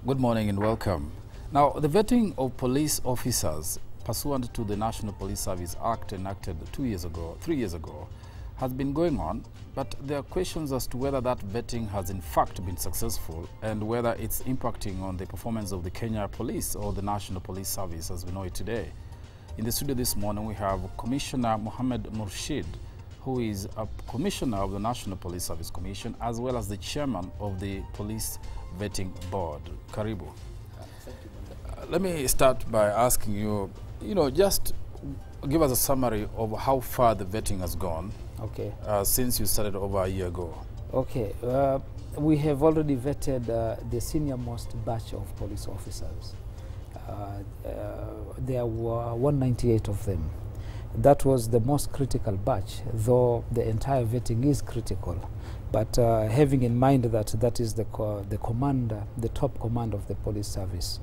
Good morning and welcome. Now, the vetting of police officers pursuant to the National Police Service Act enacted 3 years ago, has been going on, but there are questions as to whether that vetting has in fact been successful and whether it's impacting on the performance of the Kenya Police or the National Police Service as we know it today. In the studio this morning, we have Commissioner Mohammed Mushrid, who is a commissioner of the National Police Service Commission, as well as the chairman of the Police Vetting Board. Karibu. Thank you. Let me start by asking you, just give us a summary of how far the vetting has gone. Okay. Since you started over a year ago. Okay. We have already vetted the senior-most batch of police officers. There were 198 of them. That was the most critical batch, though the entire vetting is critical. But having in mind that that is the top command of the police service,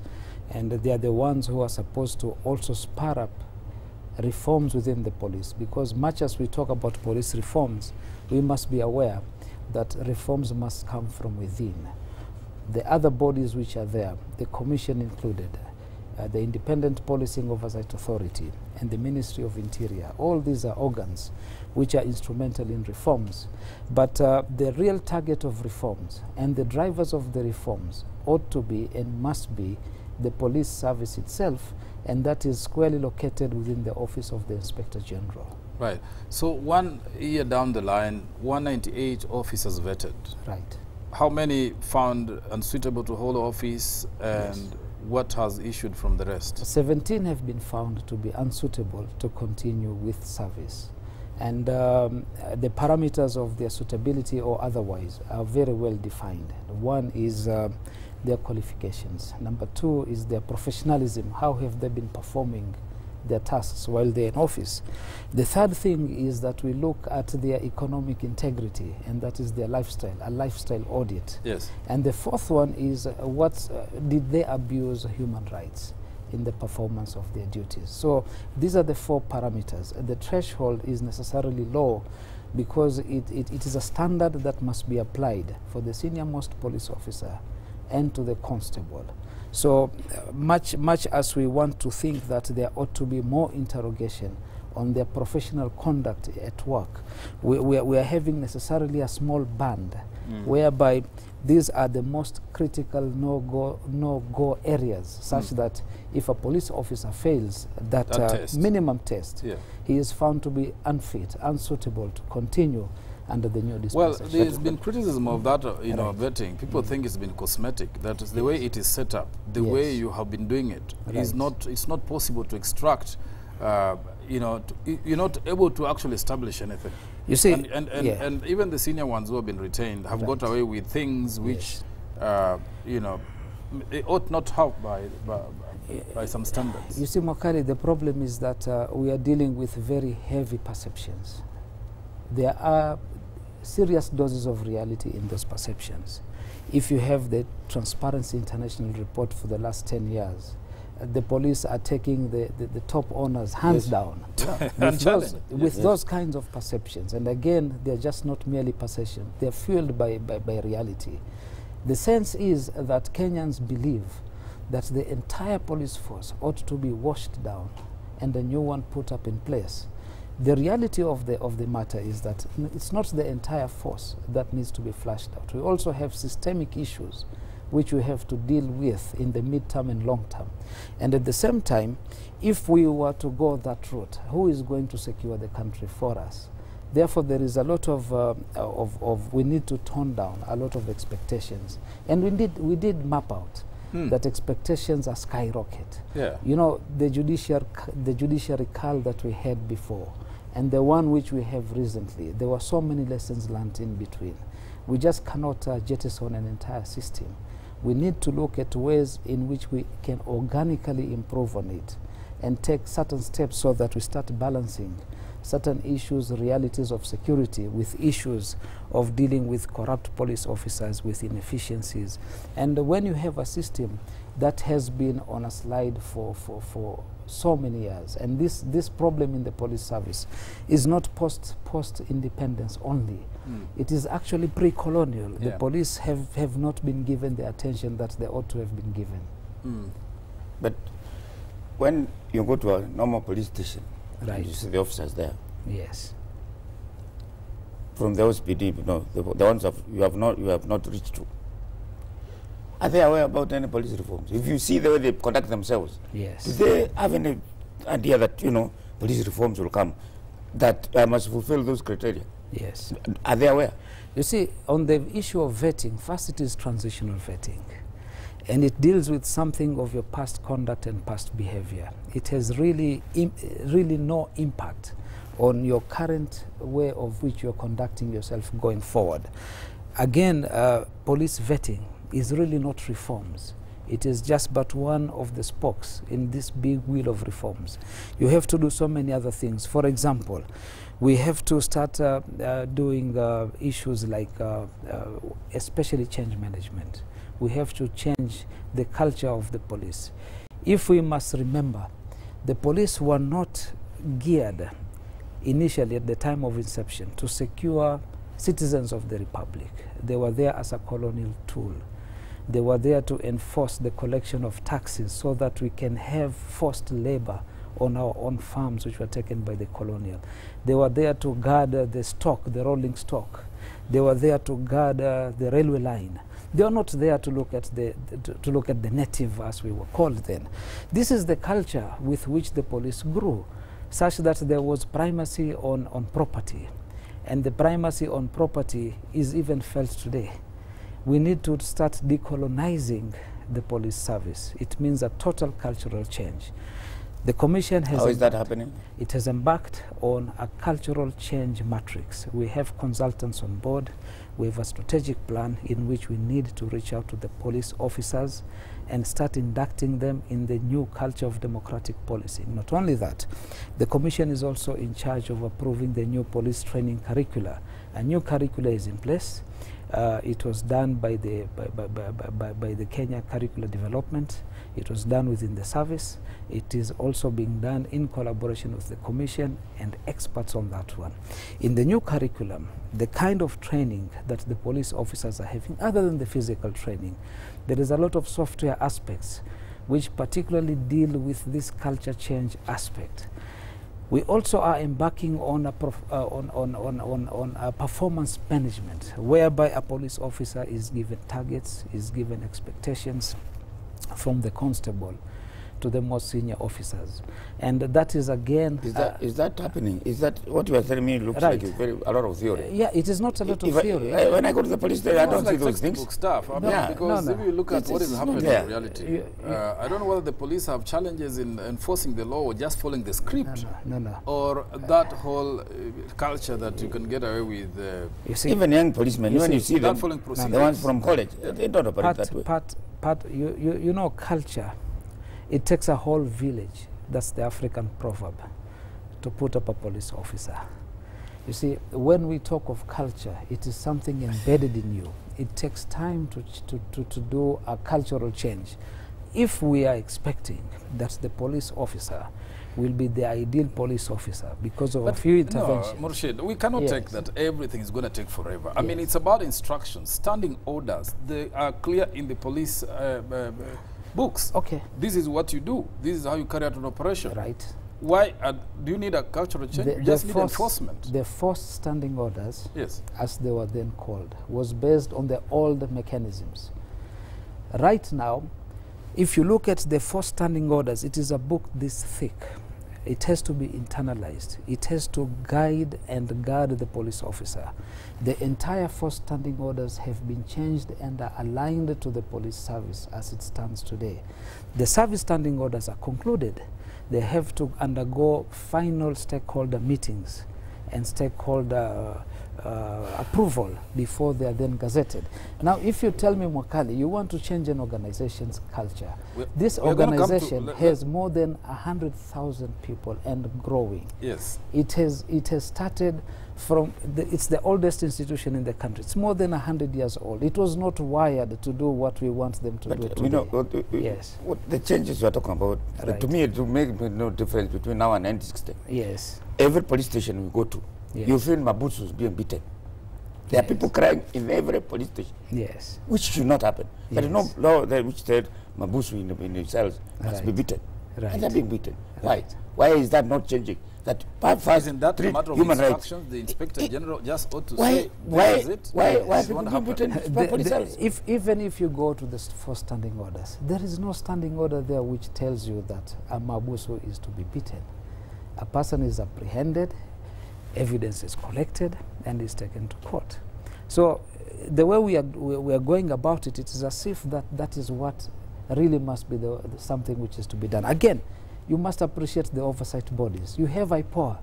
and they are the ones who are supposed to also spur up reforms within the police, because much as we talk about police reforms, we must be aware that reforms must come from within. The other bodies which are there, the Commission included, the Independent Policing Oversight Authority and the Ministry of Interior, all these are organs which are instrumental in reforms. But the real target of reforms and the drivers of the reforms ought to be and must be the police service itself, and that is squarely located within the office of the Inspector General. Right. So 1 year down the line, 198 officers vetted. Right. How many found unsuitable to hold office, and Yes. what has issued from the rest? 17 have been found to be unsuitable to continue with service. And the parameters of their suitability or otherwise are very well defined. One is their qualifications. Number two is their professionalism. How have they been performing their tasks while they're in office? The third thing is that we look at their economic integrity, and that is their lifestyle, a lifestyle audit. Yes. And the fourth one is did they abuse human rights in the performance of their duties? So these are the four parameters. The threshold is necessarily low because it is a standard that must be applied for the senior-most police officer and to the constable. So much as we want to think that there ought to be more interrogation on their professional conduct at work, we are having necessarily a small band whereby these are the most critical no-go areas, such that if a police officer fails that minimum test, he is found to be unfit, unsuitable to continue under the new dispensation. Well, there's been criticism of that, vetting. People think it's been cosmetic. That is the way it is set up, the way you have been doing it. Is not. It's not possible to extract. You're not able to actually establish anything. You see, and even the senior ones who have been retained have got away with things which, they ought not have by some standards. You see, Mwakali, the problem is that we are dealing with very heavy perceptions. There are serious doses of reality in those perceptions. If you have the Transparency International report for the last 10 years, the police are taking the top honors hands down with those kinds of perceptions. And again, they're just not merely perception. They're fueled by reality. The sense is that Kenyans believe that the entire police force ought to be washed down and a new one put up in place. The reality of the matter is that it's not the entire force that needs to be flushed out. We also have systemic issues which we have to deal with in the mid-term and long-term. And at the same time, if we were to go that route, who is going to secure the country for us? Therefore, there is a lot of we need to tone down a lot of expectations. And we did map out that expectations are skyrocket. Yeah. You know, the judiciary call that we had before and the one which we have recently, there were so many lessons learned in between. We just cannot jettison an entire system. We need to look at ways in which we can organically improve on it and take certain steps so that we start balancing certain issues, realities of security, with issues of dealing with corrupt police officers, with inefficiencies. And when you have a system that has been on a slide for so many years, and this problem in the police service is not post-independence only. It is actually pre-colonial. The police have not been given the attention that they ought to have been given. But when you go to a normal police station, right, you see the officers there. Yes. From the OSPD, the ones you have not reached to. Are they aware about any police reforms? If you see the way they conduct themselves, yes, do they have any idea that police reforms will come that must fulfill those criteria? Yes. Are they aware? You see, on the issue of vetting, first it is transitional vetting. And it deals with something of your past conduct and past behavior. It has really no impact on your current way of which you're conducting yourself going forward. Again, police vetting is really not reforms. It is just but one of the spokes in this big wheel of reforms. You have to do so many other things. For example, we have to start doing issues like especially change management. We have to change the culture of the police. If we must remember, the police were not geared initially at the time of inception to secure citizens of the Republic. They were there as a colonial tool. They were there to enforce the collection of taxes so that we can have forced labor on our own farms which were taken by the colonial. They were there to guard the stock, the rolling stock. They were there to guard the railway line. They are not there to look at the native, as we were called then. This is the culture with which the police grew, such that there was primacy on property. And the primacy on property is even felt today. We need to start decolonizing the police service. It means a total cultural change. The Commission has... How is that happening? It has embarked on a cultural change matrix. We have consultants on board. We have a strategic plan in which we need to reach out to the police officers and start inducting them in the new culture of democratic policing. Not only that, the Commission is also in charge of approving the new police training curricula. A new curricula is in place. It was done by the Kenya Curricular Development. It was done within the service. It is also being done in collaboration with the Commission and experts on that one. In the new curriculum, the kind of training that the police officers are having, other than the physical training, there is a lot of software aspects which particularly deal with this culture change aspect. We also are embarking on a performance management, whereby a police officer is given targets, is given expectations from the constable to the most senior officers. And that is again... Is that happening? Is that what you are telling me looks right. like a lot of theory? Yeah, it is not a lot of theory. When I go to the police station, I don't see those things. Stuff. I mean, because if you look at what is happening in reality, I don't know whether the police have challenges in enforcing the law or just following the script. No. Or that whole culture that you can get away with. You see, even young policemen, when you see them, the ones from college, they don't operate that way. You know, culture, it takes a whole village, that's the African proverb, to put up a police officer. You see, when we talk of culture, it is something embedded in you. It takes time to do a cultural change. If we are expecting that the police officer will be the ideal police officer because of a few interventions. No, Mushrid, we cannot take that everything is going to take forever. I mean, it's about instructions, standing orders. They are clear in the police books. Okay. This is what you do. This is how you carry out an operation. Right. Why do you need a cultural change? You just need enforcement. The first standing orders, yes, as they were then called, was based on the old mechanisms. Right now, if you look at the first standing orders, it is a book this thick. It has to be internalized. It has to guide and guard the police officer. The entire first standing orders have been changed and are aligned to the police service as it stands today. The service standing orders are concluded. They have to undergo final stakeholder meetings and stakeholder approval before they are then gazetted. Now, if you tell me, Mwakali, you want to change an organization's culture, this organization has more than 100,000 people and growing. Yes. It has started from, it's the oldest institution in the country. It's more than 100 years old. It was not wired to do what we want them to do today. You know, yes. What the changes you are talking about, Right. to me, it will make no difference between now and 1960. Yes. Every police station we go to, Yes. you feel Mabusus being beaten. There are Yes. people crying in every police station, Yes. which should not happen. There is no Yes. law that which said Mabusu in the cells must be Right. beaten. Right. And they're being beaten. Right. Why is that not changing? That Isn't that a matter of human rights. instructions? The Inspector General just ought to Why? say, Why? this is it. Why? Yes, Why it people won't being happen. beaten by police cells? Even if you go to the for standing orders, there is no standing order there which tells you that a Mabuso is to be beaten. A person is apprehended, evidence is collected, and is taken to court. So the way we are going about it, it is as if that is what really must be something which is to be done. Again, you must appreciate the oversight bodies. You have IPOA.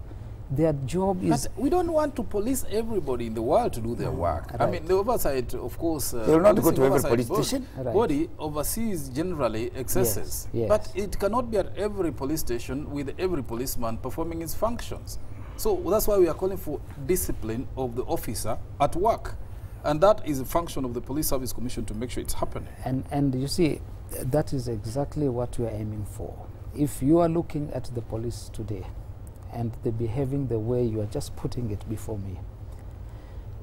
Their job is... But we don't want to police everybody in the world to do their work. Right. I mean, the oversight, of course... They will not go policing to every oversight police body, station. Right. Body oversees generally excesses. Yes, yes. But it cannot be at every police station with every policeman performing his functions. So that's why we are calling for discipline of the officer at work. And that is a function of the Police Service Commission to make sure it's happening. And you see, that is exactly what we are aiming for. If you are looking at the police today and they're behaving the way you are just putting it before me,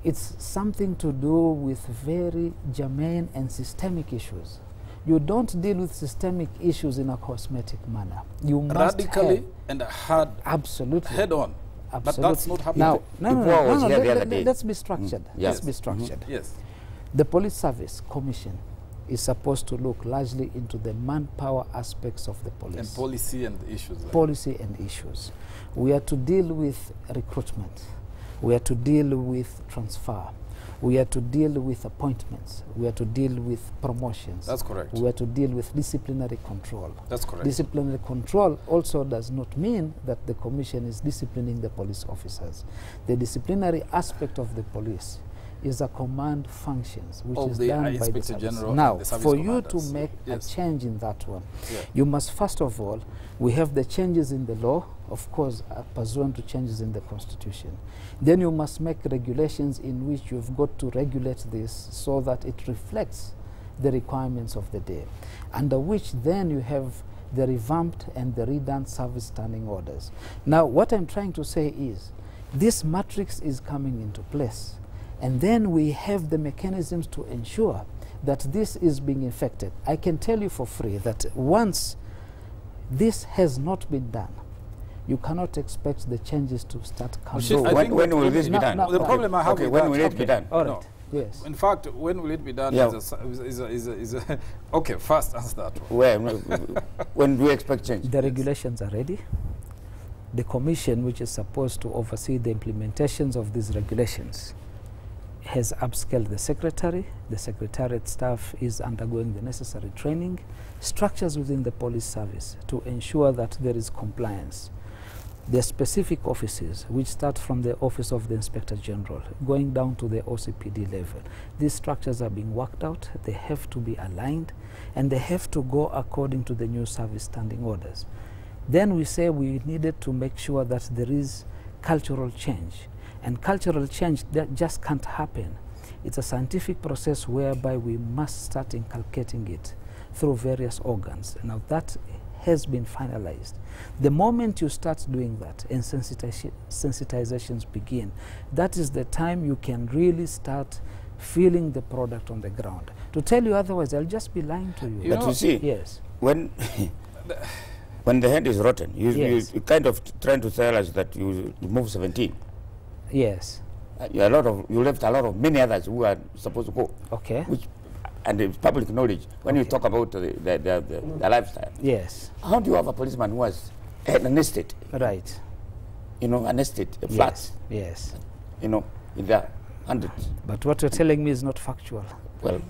it's something to do with very germane and systemic issues. You don't deal with systemic issues in a cosmetic manner. You must radically and hard, absolutely head on. Absolutely. But that's not happening. Now, day. let's be structured. Yes. Let's be structured. Yes. The Police Service Commission is supposed to look largely into the manpower aspects of the police. And policy and issues. Like Policy and issues. We are to deal with recruitment. We are to deal with transfer. We are to deal with appointments. We are to deal with promotions. That's correct. We are to deal with disciplinary control. That's correct. Disciplinary control also does not mean that the Commission is disciplining the police officers. The disciplinary aspect of the police is a command functions, which Of is the done by the Inspector service. General Now, and the service for you to commanders. make Yes. a change in that one, Yeah. you must first of all, we have the changes in the law, of course, pursuant to changes in the Constitution. Then you must make regulations in which you've got to regulate this so that it reflects the requirements of the day, under which then you have the revamped and the redone service standing orders. Now, what I'm trying to say is, this matrix is coming into place, and then we have the mechanisms to ensure that this is being effected. I can tell you for free that once this has not been done, you cannot expect the changes to start coming. Mushrid, I think When will this be done? The problem I have Okay, with when that- will it be done? All No. right. Yes. In fact, when will it be done? Yeah. Is a okay, first answer that one. When do you expect change? The regulations are ready. The commission, which is supposed to oversee the implementations of these regulations, has upscaled the secretary. The secretariat staff is undergoing the necessary training, structures within the police service to ensure that there is compliance. There are specific offices which start from the office of the Inspector General going down to the OCPD level. These structures are being worked out, they have to be aligned, and they have to go according to the new service standing orders. Then we say we needed to make sure that there is cultural change. And cultural change that just can't happen. It's a scientific process whereby we must start inculcating it through various organs. Now that has been finalized. The moment you start doing that and sensitizations begin, that is the time you can really start feeling the product on the ground. To tell you otherwise, I'll just be lying to you. But you see, yes. when the head is rotten, Yes. you kind of trying to tell us that you move 17. Yes. You left a lot of many others who are supposed to go. Okay. And it's public knowledge when you talk about the lifestyle. Yes. How do you have a policeman who has an estate? Right. An estate, a flat, Yes. in the hundreds. But what you're telling me is not factual. Well,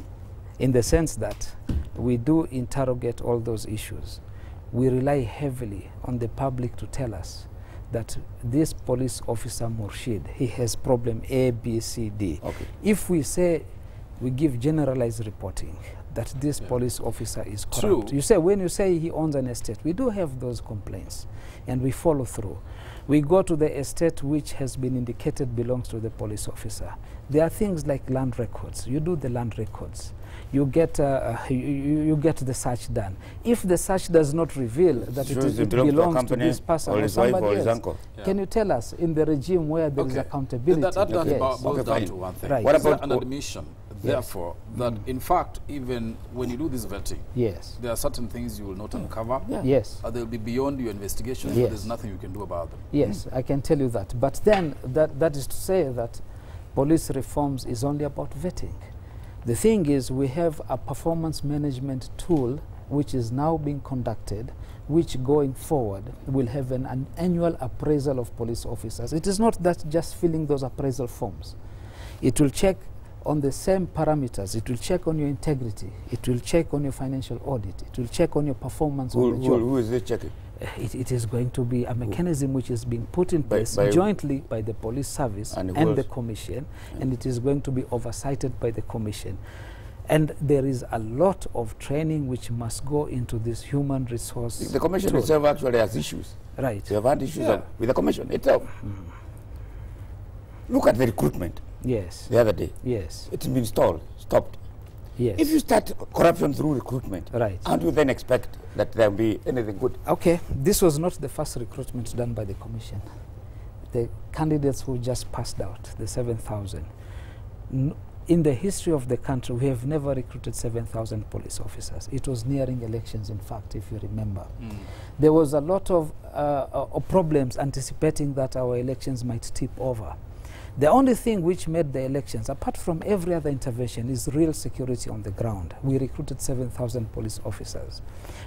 In the sense that we do interrogate all those issues. We rely heavily on the public to tell us that this police officer Mushrid, he has problem A, B, C, D. Okay. If we say, we give generalized reporting, that this police officer is corrupt. True. You say, when you say he owns an estate, we do have those complaints, and we follow through. We go to the estate which has been indicated belongs to the police officer. There are things like land records. You do the land records. You get you get the search done. If the search does not reveal that it belongs to this person or somebody else, can you tell us in the regime where there is accountability? That yes. boils down to one thing. Right. What Is there about an admission, therefore, that in fact, even when you do this vetting, yes, there are certain things you will not uncover. Yes. They'll be beyond your investigation, Yes. but there's nothing you can do about them. Yes, I can tell you that. But then that is to say that police reforms is only about vetting. The thing is, we have a performance management tool which is now being conducted, which going forward will have an annual appraisal of police officers. It is not that just filling those appraisal forms. It will check on the same parameters. It will check on your integrity. It will check on your financial audit. It will check on your performance on the job. Who is it checking? It is going to be a mechanism which is being put in place jointly by the police service and the commission, and it is going to be oversighted by the commission. And there is a lot of training which must go into this human resource. The commission itself actually has issues. Right. They have had issues with the commission itself. Look at the recruitment. Yes. The other day. Yes. It's been stopped. Yes. If you start corruption through recruitment, right, how do you then expect that there will be anything good? Okay, this was not the first recruitment done by the commission. The candidates who just passed out, the 7,000. In the history of the country, we have never recruited 7,000 police officers. It was nearing elections, in fact, if you remember. There was a lot of problems anticipating that our elections might tip over. The only thing which made the elections, apart from every other intervention, is real security on the ground. We recruited 7,000 police officers.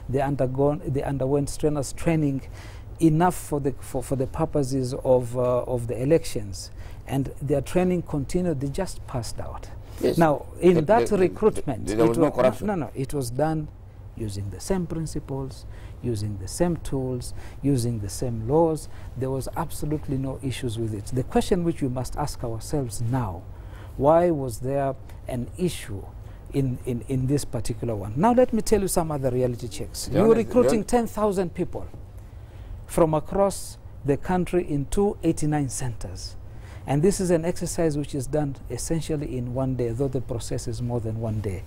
They underwent strenuous training, enough for the purposes of the elections, and their training continued. They just passed out. Yes. Now, in that recruitment, there was no corruption. No, it was done using the same principles, using the same tools, using the same laws. There was absolutely no issues with it. The question which we must ask ourselves now, why was there an issue in this particular one? Now let me tell you some other reality checks. You were recruiting 10,000 people from across the country in 289 centers. And this is an exercise which is done essentially in one day, though the process is more than one day.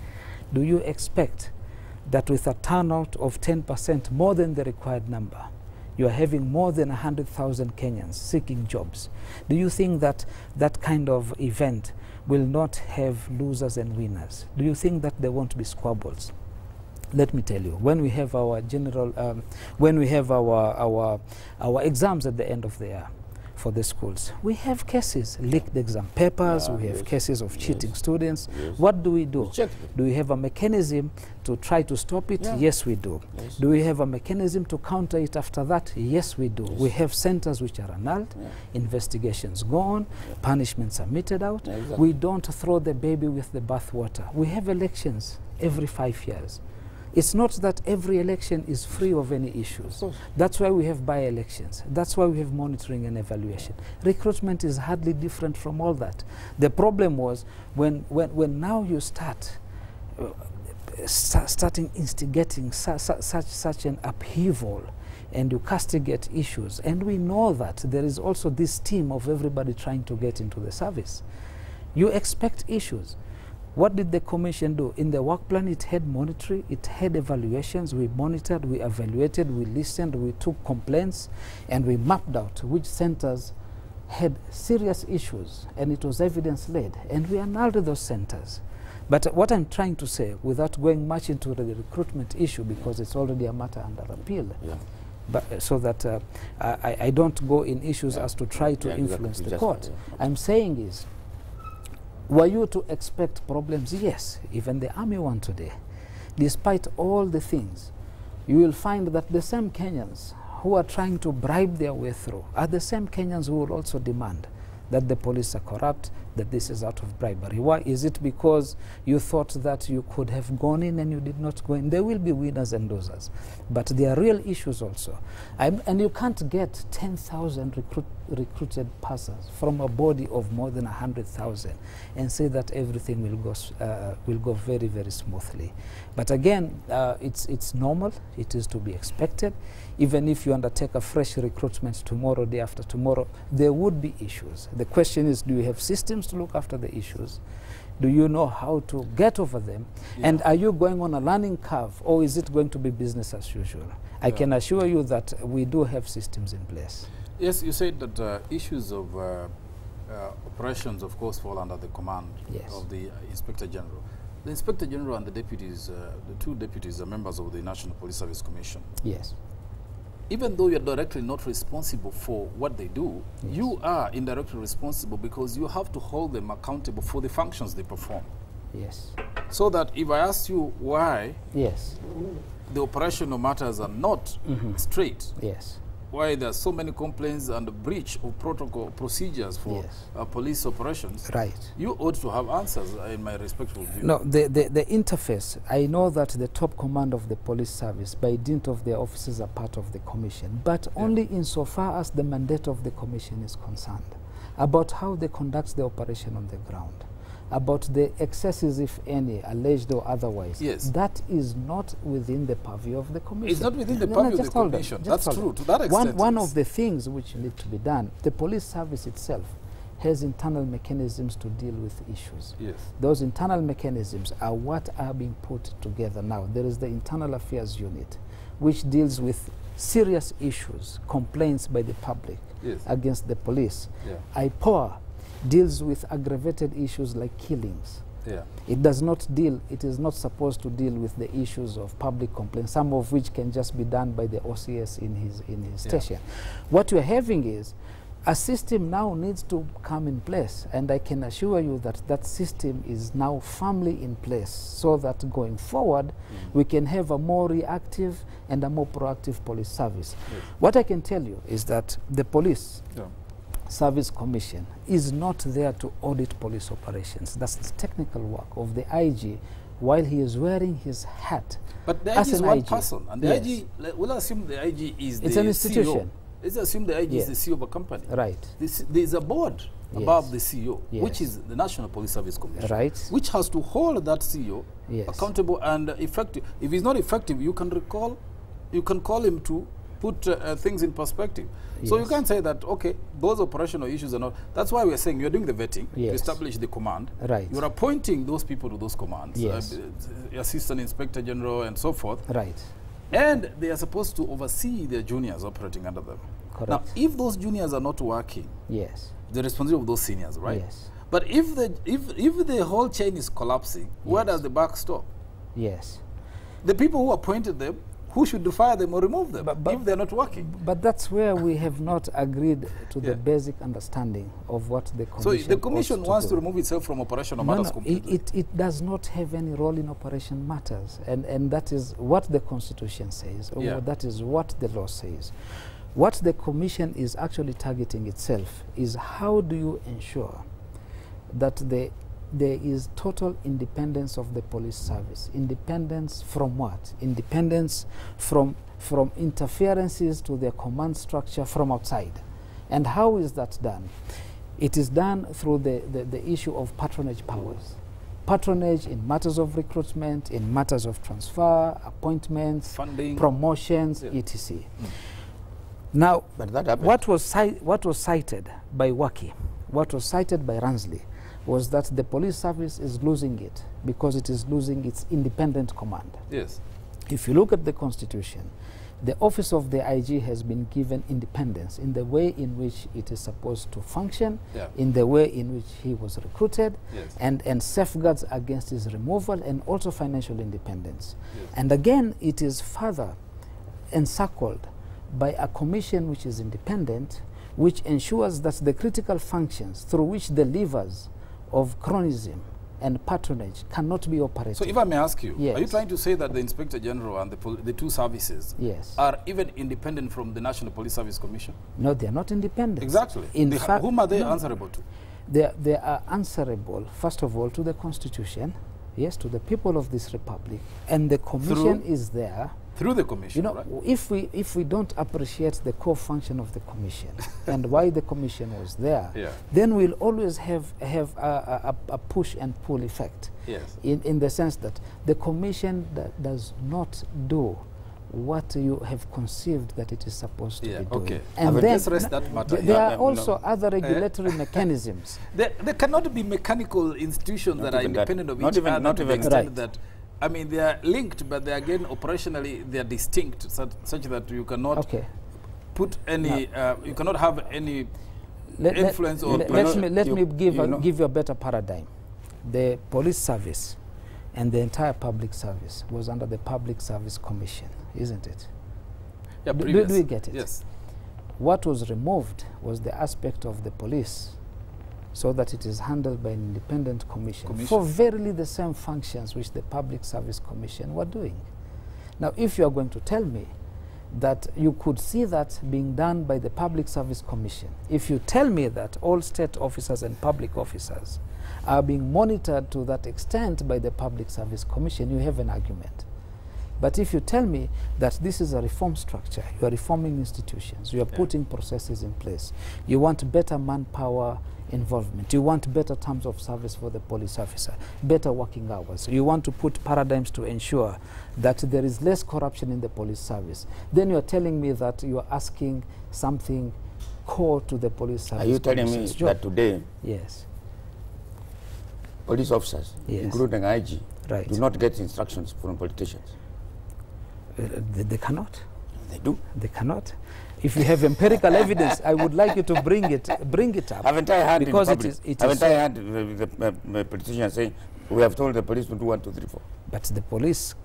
Do you expect that with a turnout of 10% more than the required number, you are having more than 100,000 Kenyans seeking jobs? Do you think that that kind of event will not have losers and winners? Do you think that there won't be squabbles? Let me tell you, when we have our when we have our exams at the end of the year for the schools, we have cases, leaked exam papers, we have cases of cheating students. What do we do? Do we have a mechanism to try to stop it? Yes, we do. Do we have a mechanism to counter it after that? Yes, we do. We have centers which are annulled, investigations go on, punishments are meted out. We don't throw the baby with the bathwater. We have elections every 5 years. It's not that every election is free of any issues. That's why we have by-elections. That's why we have monitoring and evaluation. Recruitment is hardly different from all that. The problem was when now you start instigating such an upheaval, and you castigate issues. And we know that there is also this team of everybody trying to get into the service. You expect issues. What did the commission do? In the work plan, it had monitoring, it had evaluations. We monitored, we evaluated, we listened, we took complaints, and we mapped out which centers had serious issues, and it was evidence-led, and we annulled those centers. But what I'm trying to say, without going much into the recruitment issue, because it's already a matter under appeal, but so that I don't go in issues as to try to influence the court. I'm saying is, were you to expect problems? Yes, even the army one today. Despite all the things, you will find that the same Kenyans who are trying to bribe their way through are the same Kenyans who will also demand that the police are corrupt, that this is out of bribery. Why? Is it because you thought that you could have gone in and you did not go in? There will be winners and losers, but there are real issues also. And you can't get 10,000 recruited persons from a body of more than 100,000 and say that everything will go very, very smoothly. But again, it's normal. It is to be expected. Even if you undertake a fresh recruitment tomorrow, day after tomorrow, there would be issues. The question is, do you have systems to look after the issues? Do you know how to get over them? Yeah. And are you going on a learning curve, or is it going to be business as usual? Yeah. I can assure you that we do have systems in place. Yes, you said that issues of operations, of course, fall under the command of the Inspector General. The Inspector General and the deputies, the two deputies, are members of the National Police Service Commission. Yes. Even though you're directly not responsible for what they do, you are indirectly responsible because you have to hold them accountable for the functions they perform. Yes. So that if I ask you why the operational matters are not straight, why there are so many complaints and breach of protocol procedures for police operations, you ought to have answers, in my respectful view. No, the interface, I know that the top command of the police service, by dint of their officers, are part of the commission, but only insofar as the mandate of the commission is concerned, about how they conduct the operation on the ground, about the excesses, if any, alleged or otherwise. That is not within the purview of the commission. It's not within the purview of the commission. That's true, to that extent. One of the things which need to be done, the police service itself has internal mechanisms to deal with issues. Those internal mechanisms are what are being put together now. There is the Internal Affairs Unit, which deals with serious issues, complaints by the public against the police. IPOA deals with aggravated issues like killings. It does not deal, it is not supposed to deal with the issues of public complaints, some of which can just be done by the OCS in his station. What you're having is a system now needs to come in place, and I can assure you that that system is now firmly in place so that going forward we can have a more reactive and a more proactive police service. What I can tell you is that the police Service Commission is not there to audit police operations. That's the technical work of the IG while he is wearing his hat. But the IG is one person, and the IG, we'll assume the IG is it's an institution. CEO. Let's assume the IG is the CEO of a company. Right. There is a board above the CEO, which is the National Police Service Commission, which has to hold that CEO accountable and effective. If he's not effective, you can call him to put things in perspective. So you can't say that, okay, those operational issues are not. That's why we're saying you're doing the vetting to establish the command. You're appointing those people to those commands, Assistant Inspector General and so forth. And they are supposed to oversee their juniors operating under them. Now, if those juniors are not working, the responsibility of those seniors, But if the whole chain is collapsing, where does the buck stop? The people who appointed them, who should fire them or remove them if they're not working? But that's where we have not agreed to the basic understanding of what the commission. So the commission wants to remove itself from operational matters completely. It does not have any role in operation matters, and that is what the Constitution says, or that is what the law says. What the commission is actually targeting itself is how do you ensure that there is total independence of the police service. Independence from what? Independence from interferences to their command structure from outside. And how is that done? It is done through the issue of patronage powers. Patronage in matters of recruitment, in matters of transfer, appointments, funding, promotions, etc. Now, what was cited by Waki, what was cited by Ransley, was that the police service is losing it because it is losing its independent command. If you look at the Constitution, the office of the IG has been given independence in the way in which it is supposed to function, in the way in which he was recruited, and safeguards against his removal, and also financial independence. And again, it is further encircled by a commission which is independent, which ensures that the critical functions through which the levers of cronyism and patronage cannot be operated. So if I may ask you, are you trying to say that the Inspector General and the two services are even independent from the National Police Service Commission? No, they are not independent. Exactly. In fact, whom are they answerable to? they are answerable, first of all, to the Constitution, yes, to the people of this republic, and the commission is there. Through the commission, you know, right? if we don't appreciate the core function of the commission and why the commission was there, then we'll always have a push and pull effect. Yes. In the sense that the commission does not do what you have conceived that it is supposed to be doing. Okay. And then that matter. There are also other regulatory mechanisms. There cannot be mechanical institutions that are independent of each other. Not even that. I mean, they are linked, but they are, again, operationally, they are distinct, such that you cannot put any, you cannot have any influence or... Let me give you a better paradigm. The police service and the entire public service was under the Public Service Commission, isn't it? Yeah, do we get it? Yes. What was removed was the aspect of the police, so that it is handled by an independent commission for verily the same functions which the Public Service Commission were doing. Now, if you are going to tell me that you could see that being done by the Public Service Commission, if you tell me that all state officers and public officers are being monitored to that extent by the Public Service Commission, you have an argument. But if you tell me that this is a reform structure, you are reforming institutions, you are putting processes in place, you want better manpower involvement, you want better terms of service for the police officer, better working hours, you want to put paradigms to ensure that there is less corruption in the police service, then you are telling me that you are asking something core to the police service. Are you telling me that today police officers, including IG, do not get instructions from politicians? They cannot. They do. They cannot. If you have empirical evidence, I would like you to bring it up. Haven't I heard because in public, haven't I heard the politicians saying, we have told the police to do 1, 2, 3, 4? But the police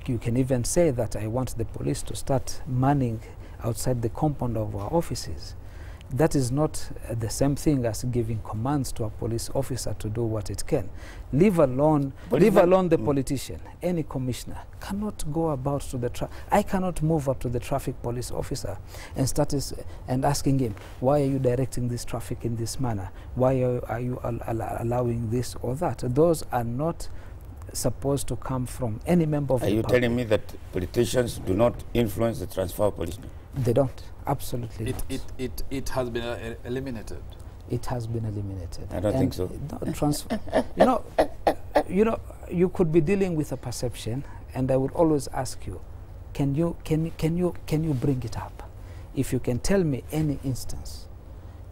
you can even say that I want the police to start manning outside the compound of our offices. That is not the same thing as giving commands to a police officer to do what it can. Leave alone the politician. Any commissioner cannot go about to the I cannot move up to the traffic police officer and start and asking him, why are you directing this traffic in this manner? Why are you allowing this or that? Those are not supposed to come from any member of the public. Are you telling me that politicians do not influence the transfer of policemen? They don't. Absolutely not. It has been eliminated. It has been eliminated. I don't think so. No, transfer. You could be dealing with a perception, and I would always ask you, can you bring it up? If you can tell me any instance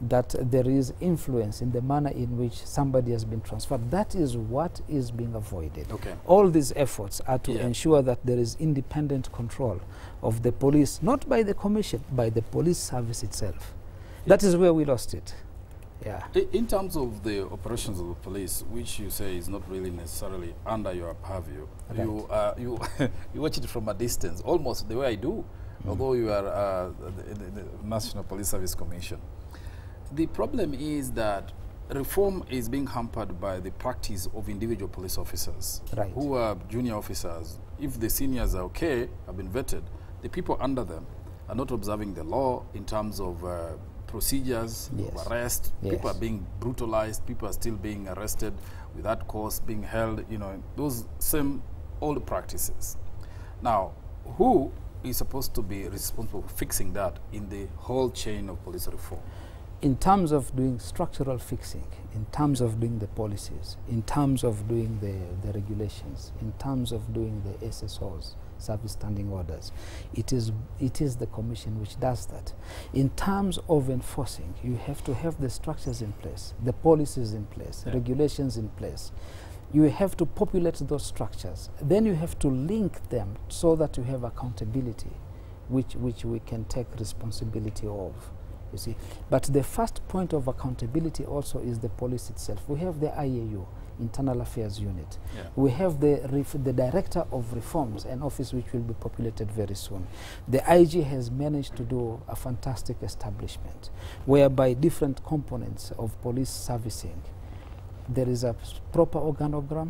that there is influence in the manner in which somebody has been transferred, that is what is being avoided. Okay. All these efforts are to ensure that there is independent control of the police, not by the commission, by the police service itself. That is where we lost it. Yeah. In terms of the operations of the police, which you say is not really necessarily under your purview, you watch it from a distance, almost the way I do, although you are the National Police Service Commission. The problem is that reform is being hampered by the practice of individual police officers who are junior officers. If the seniors are okay, have been vetted, the people under them are not observing the law in terms of procedures of arrest. People are being brutalized. People are still being arrested without cause, being held, those same old practices. Now, who is supposed to be responsible for fixing that in the whole chain of police reform? In terms of doing structural fixing, in terms of doing the policies, in terms of doing the regulations, in terms of doing the SSOs, service standing orders, it is the commission which does that. In terms of enforcing, you have to have the structures in place, the policies in place, regulations in place. You have to populate those structures. Then you have to link them so that you have accountability, which we can take responsibility of. You see, but the first point of accountability also is the police itself. We have the IAU, Internal Affairs Unit. We have the Director of Reforms, an office which will be populated very soon. The IG has managed to do a fantastic establishment, whereby different components of police servicing, there is a proper organogram.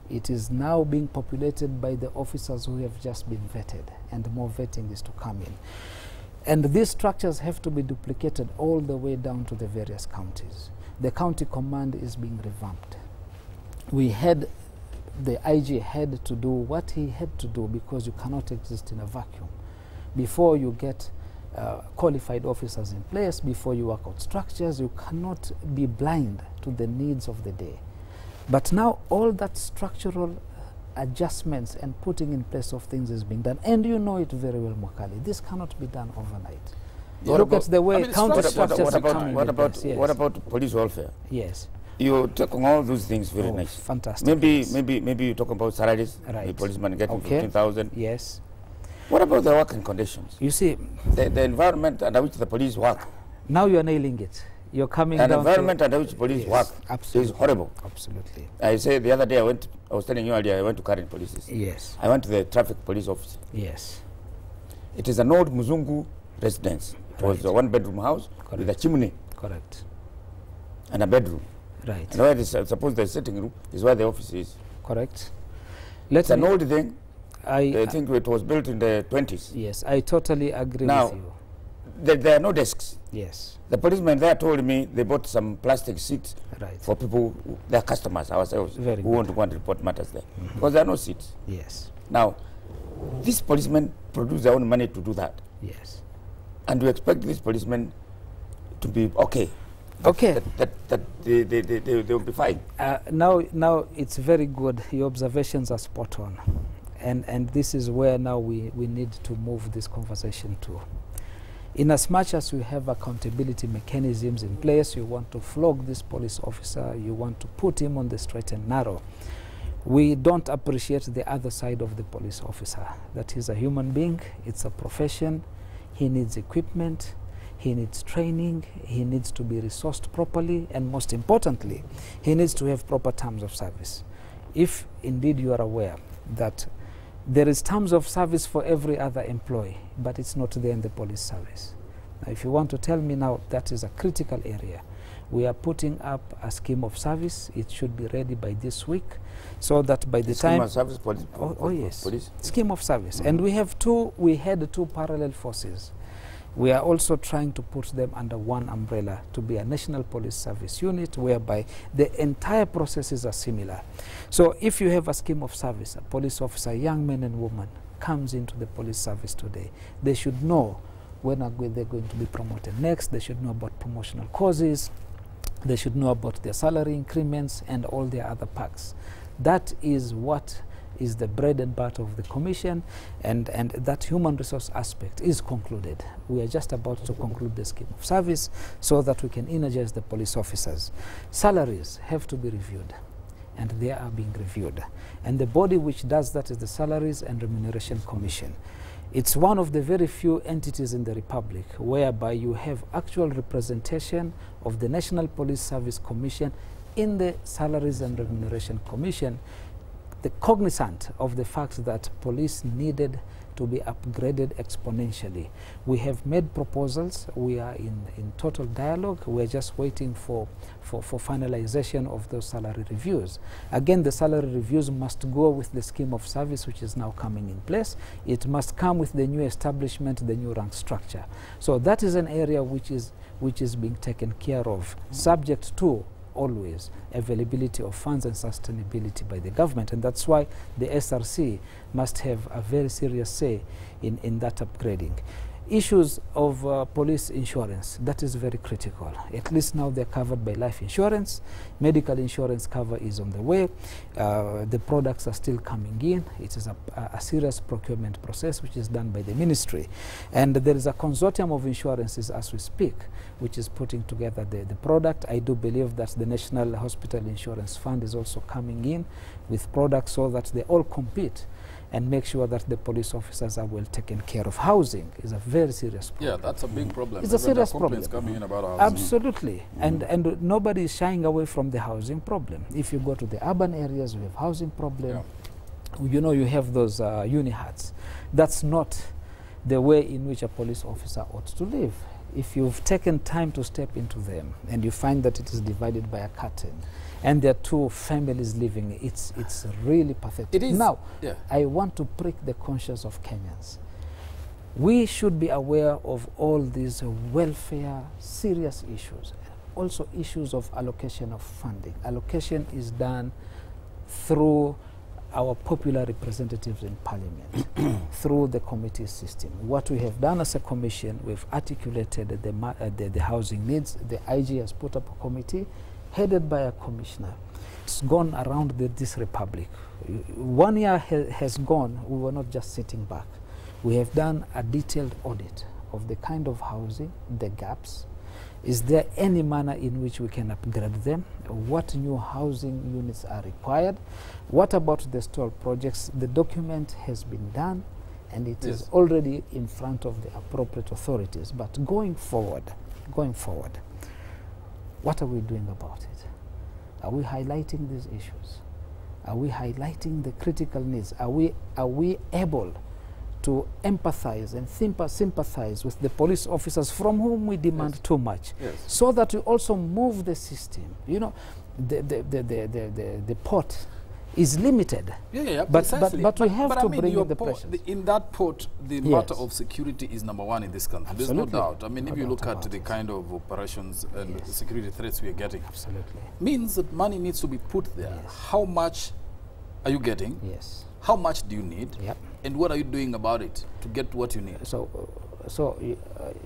It is now being populated by the officers who have just been vetted, and more vetting is to come in. And these structures have to be duplicated all the way down to the various counties. The county command is being revamped. The IG had to do what he had to do, because you cannot exist in a vacuum. Before you get qualified officers in place, before you work out structures, you cannot be blind to the needs of the day. But now all that structural adjustments and putting in place of things is being done. And you know it very well, Mwakali. This cannot be done overnight. Look at the way county structures are coming in place. Yes. What about police welfare? Yes. You talk on all those things very nice. Fantastic. Maybe you talk about salaries. Right. The policeman getting 15,000. Yes. What about the working conditions? You see, the environment under which the police work. Now you are nailing it. You're coming An down environment under which police work is horrible. Absolutely. I say the other day I was telling you earlier, I went to Karen police. Yes. I went to the traffic police office. Yes. It is an old Muzungu residence. It was a one-bedroom house with a chimney. Correct. And a bedroom. Right. And where suppose the sitting room is where the office is. Correct. It's an old thing. I think it was built in the 20s. Yes, I totally agree now, with you. There are no desks. Yes. The policemen there told me they bought some plastic seats for people, their customers, ourselves, who want to go and report matters there. Because there are no seats. Yes. Now, these policemen produce their own money to do that. Yes. And we expect these policemen to be okay. Okay. That they will be fine. Now it's very good. Your observations are spot on. And this is where now we need to move this conversation to. In as much as we have accountability mechanisms in place, you want to flog this police officer, you want to put him on the straight and narrow, we don't appreciate the other side of the police officer. That he's a human being, it's a profession, he needs equipment, he needs training, he needs to be resourced properly, and most importantly, he needs to have proper terms of service. If indeed you are aware that there is terms of service for every other employee, but it's not there in the police service. Now, if you want to tell me now, that is a critical area. We are putting up a scheme of service. It should be ready by this week, so that by the time... Scheme of service, yes. Police? Scheme of service. And we had two parallel forces. We are also trying to put them under one umbrella to be a national police service unit, whereby the entire processes are similar. So if you have a scheme of service, a police officer, young man and woman, comes into the police service today, they should know when they're going to be promoted next. They should know about promotional causes. They should know about their salary increments and all their other perks. That is what is the bread and butter of the commission, and that human resource aspect is concluded. We are just about to conclude the scheme of service so that we can energize the police officers. Salaries have to be reviewed, and they are being reviewed. And the body which does that is the Salaries and Remuneration Commission. It's one of the very few entities in the Republic whereby you have actual representation of the National Police Service Commission in the Salaries and Remuneration Commission, the cognizant of the fact that police needed to be upgraded exponentially. We have made proposals. We are in total dialogue. We're just waiting for finalization of those salary reviews. Again, the salary reviews must go with the scheme of service which is now coming in place. It must come with the new establishment, the new rank structure. So that is an area which is being taken care of, subject to always availability of funds and sustainability by the government, and that's why the SRC must have a very serious say in that upgrading. Issues of police insurance, that is very critical. At least now they're covered by life insurance. Medical insurance cover is on the way. The products are still coming in. It is a serious procurement process which is done by the ministry. And there is a consortium of insurances as we speak which is putting together the product. I do believe that the National Hospital Insurance Fund is also coming in with products so that they all compete and make sure that the police officers are well taken care of. Housing is a very serious problem. Yeah, that's a big problem. It's a serious problem. Coming in about housing. Absolutely. And nobody is shying away from the housing problem. If you go to the urban areas, we have housing problem. Yeah. You know, you have those uni-huts. That's not the way in which a police officer ought to live. If you've taken time to step into them and you find that it is divided by a curtain, and there are two families living, it's really pathetic. It is. Now, yeah. I want to prick the conscience of Kenyans. We should be aware of all these welfare serious issues. also issues of allocation of funding. Allocation is done through our popular representatives in Parliament, through the committee system. What we have done as a commission, we've articulated the housing needs. The IG has put up a committee headed by a commissioner. It's gone around this republic. 1 year has gone, we were not just sitting back. We have done a detailed audit of the kind of housing, the gaps. Is there any manner in which we can upgrade them? What new housing units are required? What about the stalled projects? The document has been done and it is already in front of the appropriate authorities. But going forward, what are we doing about it? Are we highlighting these issues? Are we highlighting the critical needs? Are we able to empathize and sympathize with the police officers from whom we demand too much, so that we also move the system? You know, the pot is limited. But we have to bring in the pressure. In that pot, the matter of security is number one in this country. Absolutely. There's no doubt. I mean, if you look at the kind of operations and the security threats we are getting, absolutely, means that money needs to be put there. How much are you getting? How much do you need? And what are you doing about it to get what you need? So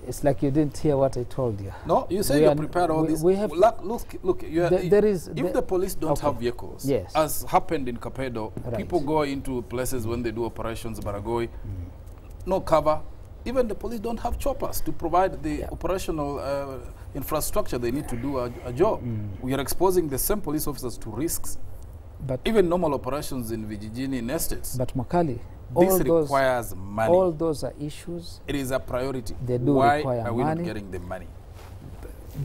it's like you didn't hear what I told you. No, you say you prepared all this. Look, if the police don't have vehicles, as happened in Kapedo, people go into places when they do operations, Baragoi, no cover. Even the police don't have choppers to provide the operational infrastructure they need to do a job. We are exposing the same police officers to risks. But even normal operations in Vijijini and estates. But Makali, this requires money. All those are issues. It is a priority. They do Why require are we money. not getting the money?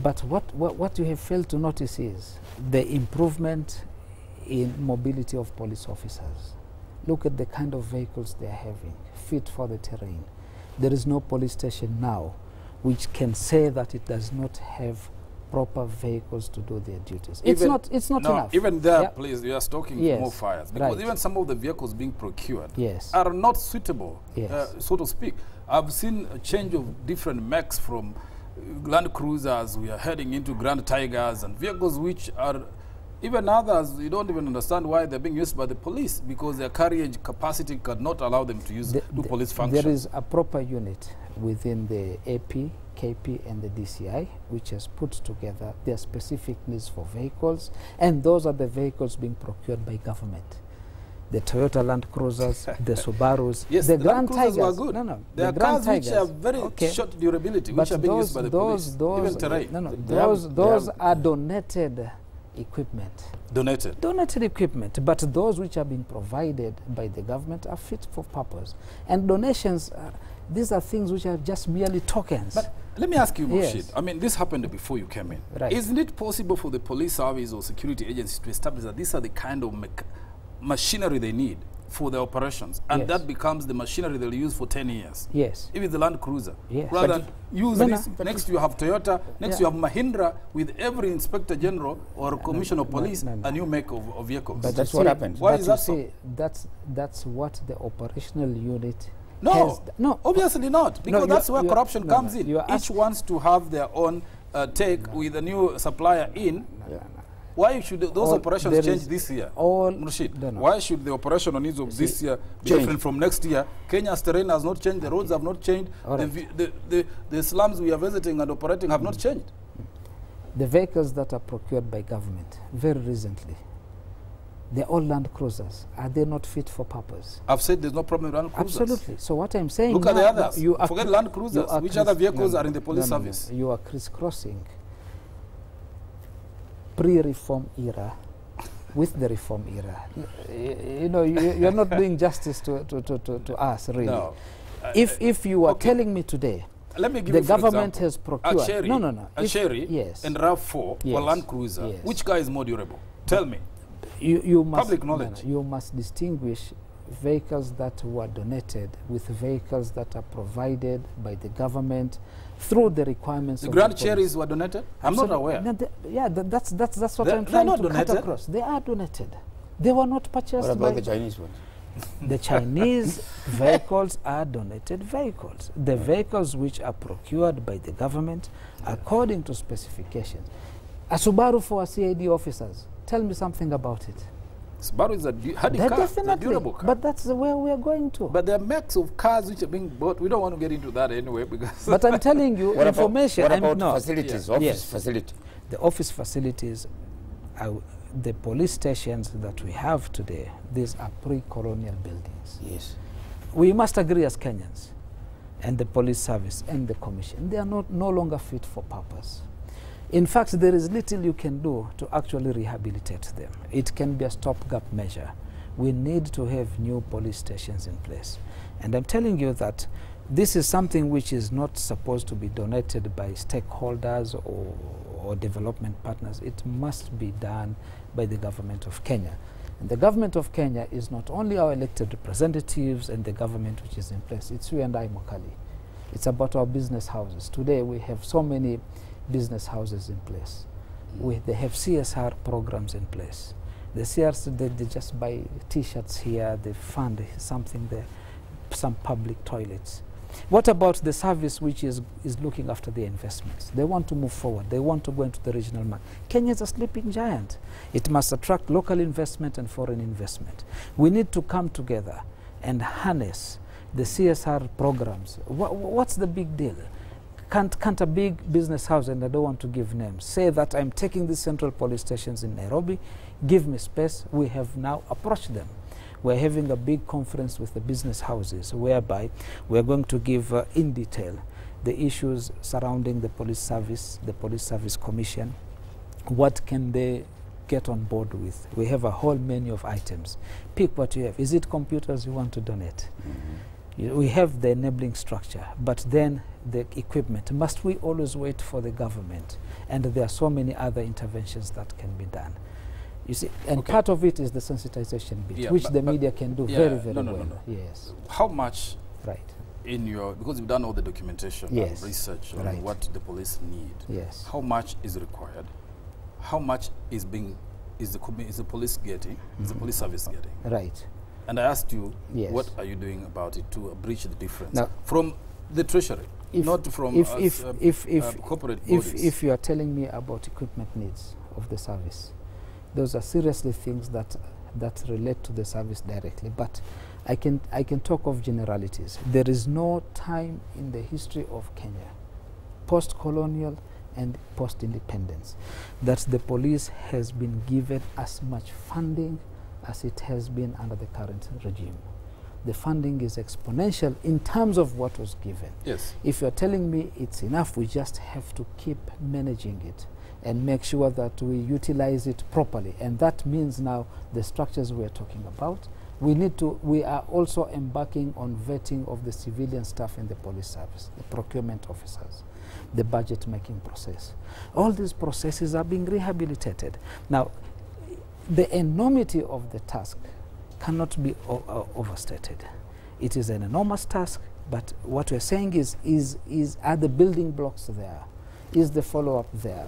But what you have failed to notice is the improvement in mobility of police officers. Look at the kind of vehicles they are having, fit for the terrain. There is no police station now which can say that it does not have proper vehicles to do their duties. It's not enough. Even there, please, you are stoking more fires. Because even some of the vehicles being procured are not suitable, so to speak. I've seen a change of different makes from Land Cruisers. We are heading into Grand Tigers and vehicles which are, even others, you don't even understand why they're being used by the police, because their carriage capacity cannot allow them to use do police functions. There is a proper unit within the AP, KP and the DCI which has put together their specific needs for vehicles, and those are the vehicles being procured by government. The Toyota Land Cruisers, the Subarus, the Grand Tigers were good. There are cars which have very short durability, which are being used by the police. Even terrain. Those are donated equipment. Donated equipment, but those which are being provided by the government are fit for purpose. And donations, these are things which are just merely tokens. But let me ask you, Mushrid, I mean, this happened before you came in. Isn't it possible for the police service or security agencies to establish that these are the kind of machinery they need for their operations, and that becomes the machinery they'll use for 10 years? If it's the Land Cruiser. Rather than use this, next you have Toyota, next you have Mahindra, with every Inspector General or Commissioner of Police, a new make of vehicles. But that's what happens. Why is that so? That's what the operational unit No, obviously not, because that's where corruption comes in. Each wants to have their own take with a new supplier in. Why should those operations change this year? Mushrid, why should the operational needs of this year be different from next year? Kenya's terrain has not changed, the roads have not changed, the slums we are visiting and operating have not changed. The vehicles that are procured by government very recently, they're all Land Cruisers. Are they not fit for purpose? I've said there's no problem with Land Cruisers. Absolutely. So what I'm saying, look at the others. Forget Land Cruisers. Which other vehicles are in the police service? You are crisscrossing pre-reform era with the reform era. You know, you're not doing justice to us, really. No. If you are telling me today, let me give the you government has procured a Sherry and RAV4 or Land Cruiser. Which car is more durable? Tell me. You must, public knowledge. You must distinguish vehicles that were donated with vehicles that are provided by the government through the requirements the of Grand the Cherries were donated? I'm not aware. No, that's what I'm trying to cut across. They are donated. They were not purchased. What about the Chinese ones? The Chinese vehicles are donated vehicles. The vehicles which are procured by the government according to specifications. A Subaru for our CID officers. Tell me something about it. Subaru is a hardy car, it's a durable car. But that's where we are going to. But there are mix of cars which are being bought. We don't want to get into that anyway because. But I'm telling you, what information. About facilities? Yeah. Office facility. The office facilities, the police stations that we have today, these are pre-colonial buildings. Yes. We must agree as Kenyans, and the police service and the commission, they are no longer fit for purpose. In fact, there is little you can do to actually rehabilitate them. It can be a stopgap measure. We need to have new police stations in place. And I'm telling you that this is something which is not supposed to be donated by stakeholders or development partners. It must be done by the government of Kenya. And the government of Kenya is not only our elected representatives and the government which is in place, it's you and I, Mokali. It's about our business houses. Today we have so many business houses in place. They have CSR programs in place. The CSR, they just buy T-shirts here, they fund something there, some public toilets. What about the service which is looking after the investments? They want to move forward. They want to go into the regional market. Kenya is a sleeping giant. It must attract local investment and foreign investment. We need to come together and harness the CSR programs. What's the big deal? Can't a big business house, and I don't want to give names, say that I'm taking the central police stations in Nairobi, give me space. We have now approached them. We're having a big conference with the business houses whereby we're going to give in detail the issues surrounding the police service commission. What can they get on board with? We have a whole menu of items. Pick what you have. Is it computers you want to donate? We have the enabling structure, but then the equipment. Must we always wait for the government? And there are so many other interventions that can be done. You see, and part of it is the sensitization bit, which the media can do very well. No. Yes. How much, right, in your, because you've done all the documentation and research on what the police need, how much is required? How much is the police getting, is the police service getting? Right. And I asked you, what are you doing about it to bridge the difference? Now, from the treasury, not from corporate bodies. If you are telling me about equipment needs of the service, those are seriously things that relate to the service directly. But I can talk of generalities. There is no time in the history of Kenya, post-colonial and post-independence, that the police has been given as much funding as it has been under the current regime. The funding is exponential in terms of what was given. Yes. If you're telling me it's enough, we just have to keep managing it and make sure that we utilize it properly. And that means now the structures we're talking about, we are also embarking on vetting of the civilian staff in the police service, the procurement officers, the budget making process. All these processes are being rehabilitated. Now, the enormity of the task cannot be overstated. It is an enormous task, but what we're saying is are the building blocks there? Is the follow-up there?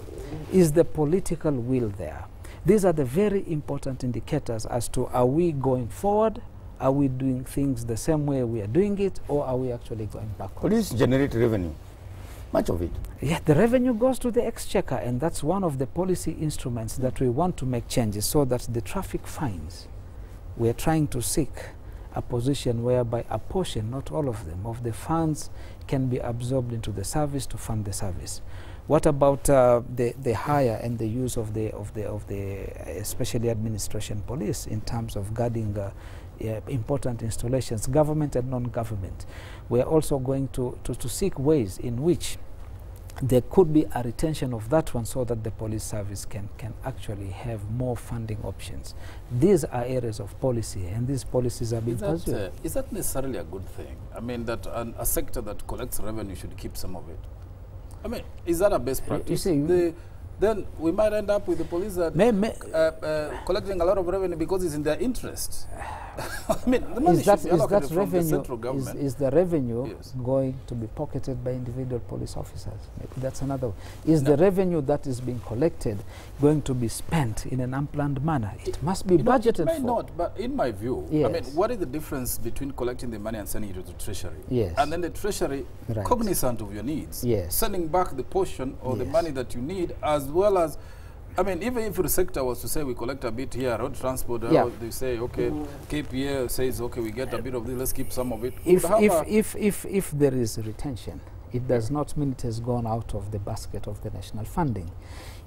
Is the political will there? These are the very important indicators as to, are we going forward? Are we doing things the same way we are doing it, or are we actually going backwards? Police generate revenue, much of it. Yeah, the revenue goes to the exchequer, and that's one of the policy instruments that we want to make changes, so that the traffic fines, we're trying to seek a position whereby a portion, not all of them, of the funds can be absorbed into the service to fund the service. What about the hire and the use of the especially administration police in terms of guarding important installations, government and non-government? We are also going to seek ways in which there could be a retention of that one, so that the police service can actually have more funding options. These are areas of policy, and these policies are being pursued. Is that necessarily a good thing? I mean, that a sector that collects revenue should keep some of it. I mean, is that a best practice? You see, then we might end up with the police that collecting a lot of revenue because it's in their interest. I mean, the money should be allocated from the central government. Is the revenue going to be pocketed by individual police officers? Maybe that's another one. Is the revenue that is being collected going to be spent in an unplanned manner? It must be budgeted for. It may not, but in my view, I mean, what is the difference between collecting the money and sending it to the treasury? And then the treasury, cognizant of your needs, sending back the portion or the money that you need, as well as I mean, even if the sector was to say we collect a bit here, road transport, they say, okay, KPA says, okay, we get a bit of this, let's keep some of it. If there is retention, it does not mean it has gone out of the basket of the national funding.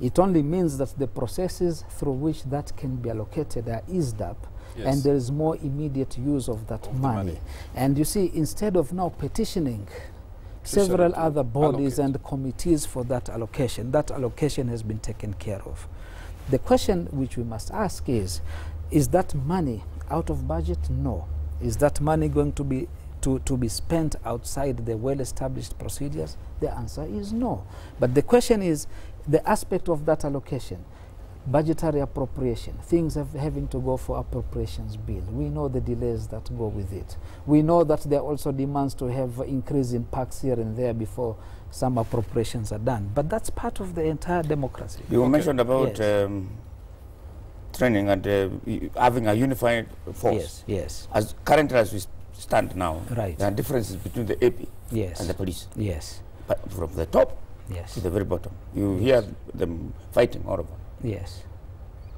It only means that the processes through which that can be allocated are eased up, and there is more immediate use of that money. And you see, instead of now petitioning several other bodies and committees for that allocation has been taken care of. The question which we must ask is that money out of budget? No. Is that money going to be spent outside the well-established procedures? The answer is no. But the question is the aspect of that allocation. Budgetary appropriation, things having to go for appropriations bill. We know the delays that go with it. We know that there are also demands to have increase in packs here and there before some appropriations are done. But that's part of the entire democracy. You mentioned about training and having a unified force. Yes. As currently as we stand now, right, there are differences between the AP and the police. Yes. But from the top to the very bottom, you hear them fighting all over. Yes.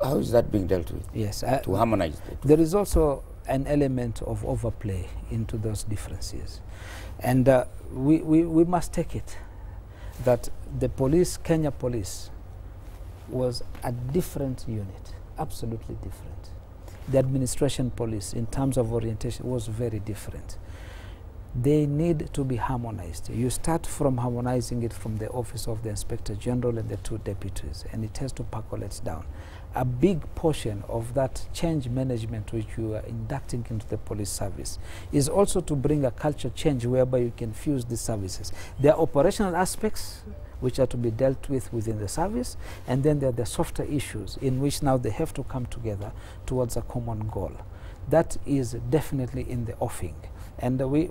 How is that being dealt with? Yes. To harmonize it? There is also an element of overplay into those differences. And we must take it that the police, Kenya Police, was a different unit, absolutely different. The administration police, in terms of orientation, was very different. They need to be harmonized. You start from harmonizing it from the office of the Inspector General and the two deputies, and it has to percolate down. A big portion of that change management which you are inducting into the police service is also to bring a culture change whereby you can fuse these services. There are operational aspects which are to be dealt with within the service, and then there are the softer issues in which now they have to come together towards a common goal. That is definitely in the offing. And we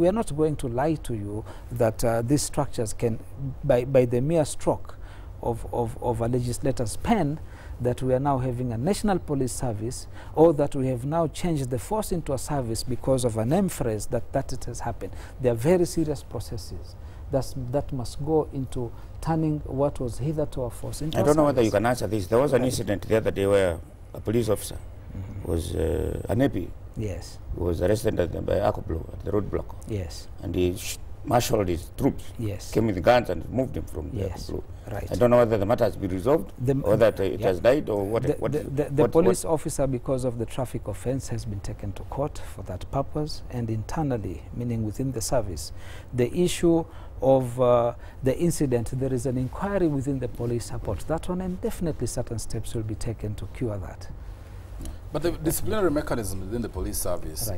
are not going to lie to you that these structures can, by the mere stroke of a legislator's pen, that we are now having a national police service, or that we have now changed the force into a service because of a name phrase that it has happened. There are very serious processes that must go into turning what was hitherto a force into a service. I don't know whether you can answer this. There was an incident the other day where a police officer was an AP. Yes. He was arrested by Akoblo at the roadblock. Yes. And he marshaled his troops. Yes. Came with guns and moved him from Akoblo. Right. I don't know whether the matter has been resolved or that it has died or what. The police officer, because of the traffic offense, has been taken to court for that purpose, and internally, meaning within the service, the issue of the incident, there is an inquiry within the police support that one, and definitely certain steps will be taken to cure that. But the disciplinary mechanisms within the police service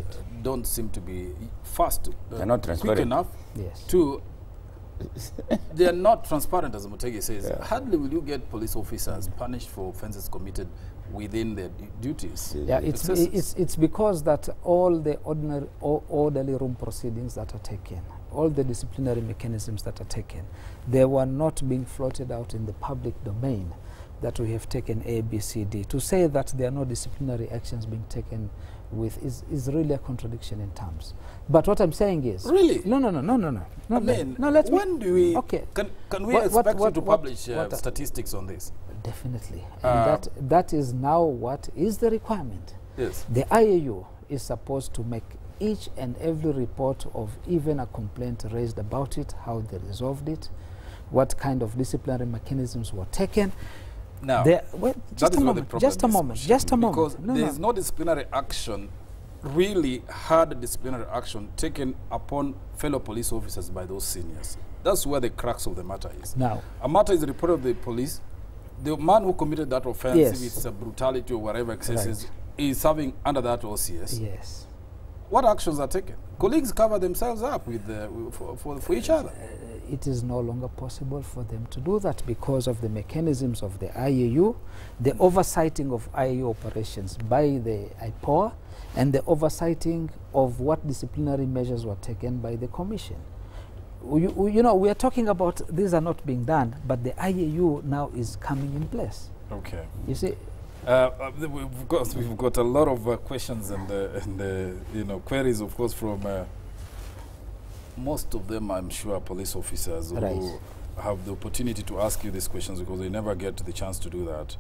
don't seem to be fast, they're not transparent quick enough. Yes. They are not transparent, as Mutegi says. Yeah. Hardly will you get police officers punished for offences committed within their duties. Yeah, it's because that all the orderly room proceedings that are taken, all the disciplinary mechanisms that are taken, they were not being floated out in the public domain, that we have taken A, B, C, D. To say that there are no disciplinary actions being taken with is really a contradiction in terms. But what I'm saying is... Really? No. I mean, when do we... Okay. Can we expect you to publish statistics on this? Definitely. And that is now what is the requirement. Yes. The IAU is supposed to make each and every report of even a complaint raised about it, how they resolved it, what kind of disciplinary mechanisms were taken. Now, just a moment. Because there is no disciplinary action, really hard disciplinary action taken upon fellow police officers by those seniors. That's where the crux of the matter is. Now, a matter is reported to the police. The man who committed that offense, if it's a brutality or whatever excesses, is serving under that OCS. Yes. What actions are taken? Colleagues cover themselves up with for each other. It is no longer possible for them to do that because of the mechanisms of the IAU, the oversighting of IAU operations by the IPOA, and the oversighting of what disciplinary measures were taken by the Commission. You know, we are talking about these are not being done, but the IAU now is coming in place. Okay. You see, we've got a lot of questions and queries, of course, from most of them, I'm sure, police officers who have the opportunity to ask you these questions because they never get the chance to do that.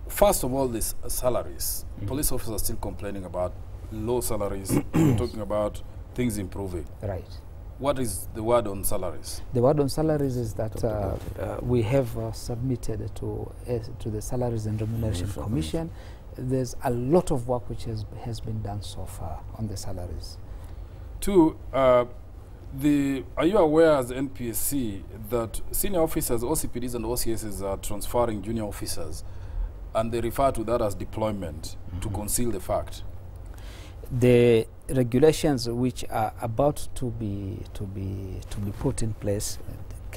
First of all, these salaries. Police officers are still complaining about low salaries. We're talking about things improving. Right. What is the word on salaries? The word on salaries is that we have submitted to the Salaries and Remuneration Commission. There's a lot of work which has been done so far on the salaries. Two, are you aware as NPSC that senior officers, OCPDs and OCSs are transferring junior officers, and they refer to that as deployment to conceal the fact? The regulations which are about to be put in place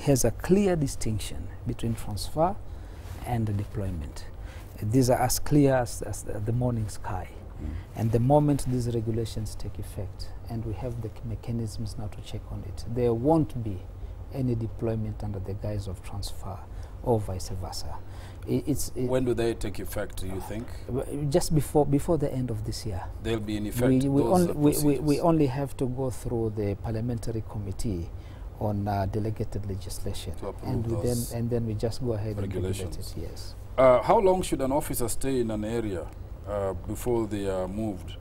has a clear distinction between transfer and deployment. These are as clear as the morning sky. And the moment these regulations take effect, and we have the mechanisms now to check on it, there won't be any deployment under the guise of transfer or vice versa. When do they take effect, do you think? Just before the end of this year. They'll be in effect. We only have to go through the parliamentary committee on delegated legislation, and then we just go ahead and regulate it. Yes. How long should an officer stay in an area before they are moved,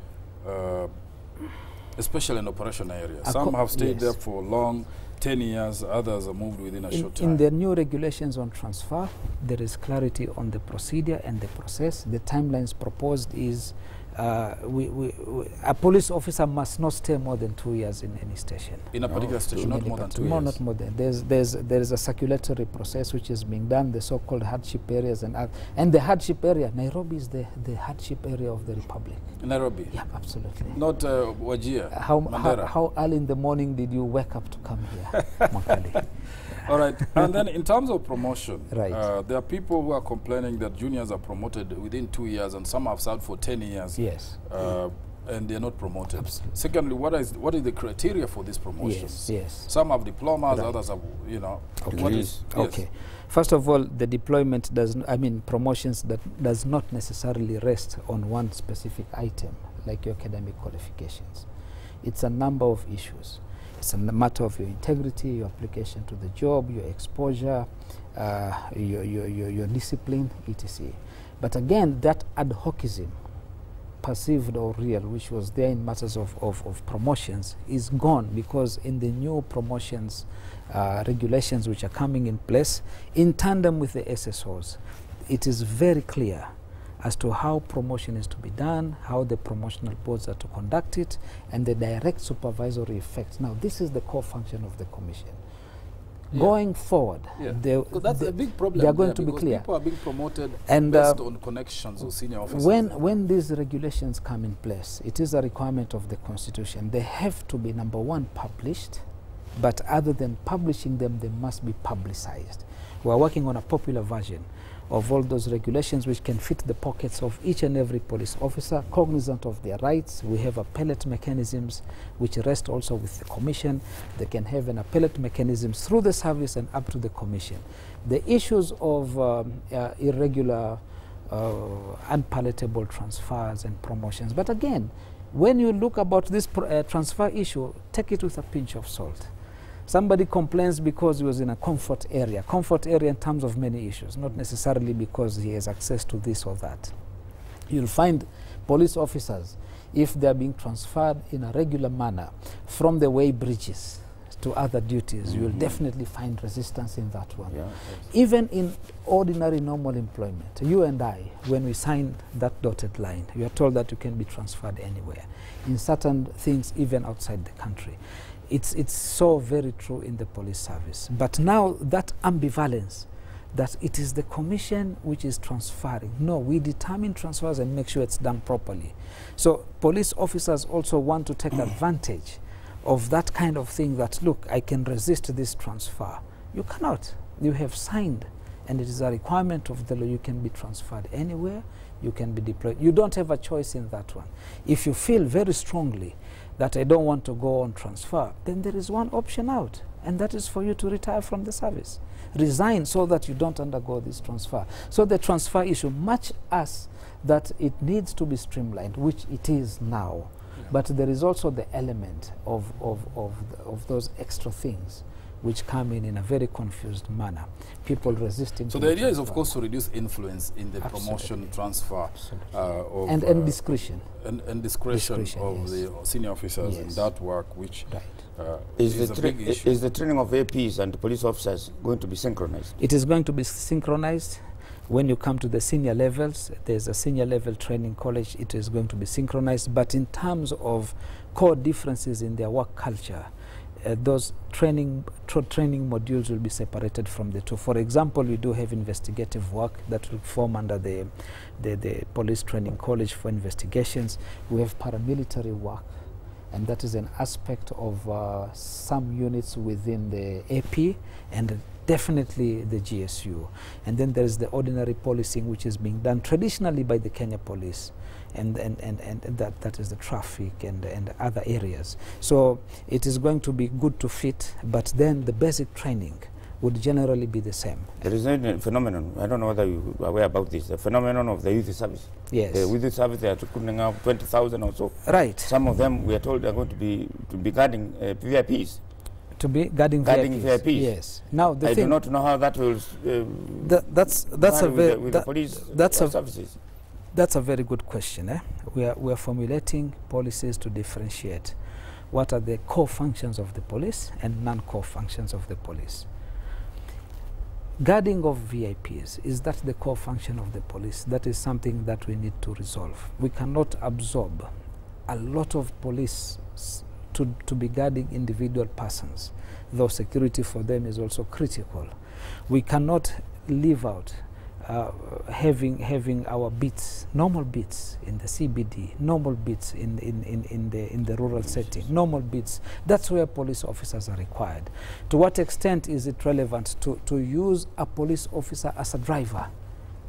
especially in operation areas? Some have stayed there for long, 10 years, others are moved within a short time. In the new regulations on transfer, there is clarity on the procedure and the process. The timelines proposed is a police officer must not stay more than 2 years in any station. In a particular station, not more than 2 years? No, not more than. There is a circulatory process which is being done, the so-called hardship areas. And the hardship area, Nairobi is the hardship area of the Republic. Nairobi? Yeah, absolutely. Not Wajir, how early in the morning did you wake up to come here, Makali? All right. And then in terms of promotion, right. There are people who are complaining that juniors are promoted within 2 years and some have served for 10 years. Yes. And they're not promoted. Absolutely. Secondly, what is the criteria for these promotions? Yes. Some have diplomas, right. Others have, you know. Okay. What is, okay. First of all, the deployment promotions that does not necessarily rest on one specific item, like your academic qualifications. It's a number of issues. It's a matter of your integrity, your application to the job, your exposure, your discipline, etc. But again, that ad hocism, perceived or real, which was there in matters of promotions, is gone, because in the new promotions regulations which are coming in place, in tandem with the SSOs, it is very clear as to how promotion is to be done, how the promotional boards are to conduct it, and the direct supervisory effects. Now, this is the core function of the commission. Yeah. Going forward, that's a big problem. They are going to be clear. People are being promoted based on connections or senior officers. When these regulations come in place, it is a requirement of the Constitution. They have to be, number one, published, but other than publishing them, they must be publicized. We are working on a popular version of all those regulations which can fit the pockets of each and every police officer, cognizant of their rights. We have appellate mechanisms which rest also with the commission. They can have an appellate mechanism through the service and up to the commission. The issues of irregular, unpalatable transfers and promotions. But again, when you look about this transfer issue, take it with a pinch of salt. Somebody complains because he was in a comfort area in terms of many issues, not necessarily because he has access to this or that. You'll find police officers, if they're being transferred in a regular manner from the way bridges to other duties, you'll definitely find resistance in that one. Yeah, yes. Even in ordinary normal employment, you and I, when we sign that dotted line, you are told that you can be transferred anywhere. In certain things, even outside the country. It's so very true in the police service. But now that ambivalence, that it is the commission which is transferring. No, we determine transfers and make sure it's done properly. So police officers also want to take advantage of that kind of thing, that, look, I can resist this transfer. You cannot. You have signed, and it is a requirement of the law. You can be transferred anywhere. You can be deployed. You don't have a choice in that one. If you feel very strongly that I don't want to go on transfer, then there is one option out, and that is for you to retire from the service. Resign so that you don't undergo this transfer. So the transfer issue, much as that it needs to be streamlined, which it is now, but there is also the element of those extra things which come in a very confused manner. People resisting. So the idea is, of course, to reduce influence in the promotion, transfer, of and discretion. And discretion of the senior officers in that work, which is a big issue. Is the training of APs and police officers going to be synchronized? It is going to be synchronized. When you come to the senior levels, there's a senior level training college. It is going to be synchronized. But in terms of core differences in their work culture, those training modules will be separated from the two. For example, we do have investigative work that will form under the police training college for investigations. We have paramilitary work, and that is an aspect of some units within the AP and definitely the GSU. And then there is the ordinary policing, which is being done traditionally by the Kenya Police, and that is the traffic and other areas. So it is going to be good to fit, but then the basic training would generally be the same. There is a phenomenon, I don't know whether you are aware about this, the phenomenon of the youth service. Yes. The youth service, they are recruiting out 20,000 or so. Right. Some of them, we are told, are going to be guarding VIPs. To be guarding VIPs. Yes. Now I do not know how that will. That's a very with the police services. That's a very good question. We are formulating policies to differentiate what are the core functions of the police and non-core functions of the police. Guarding of VIPs, is that the core function of the police? That is something that we need to resolve. We cannot absorb a lot of police to be guarding individual persons, though security for them is also critical. We cannot leave out having our beats, normal beats in the CBD, normal beats in the rural setting, normal beats. That's where police officers are required. To what extent is it relevant to use a police officer as a driver?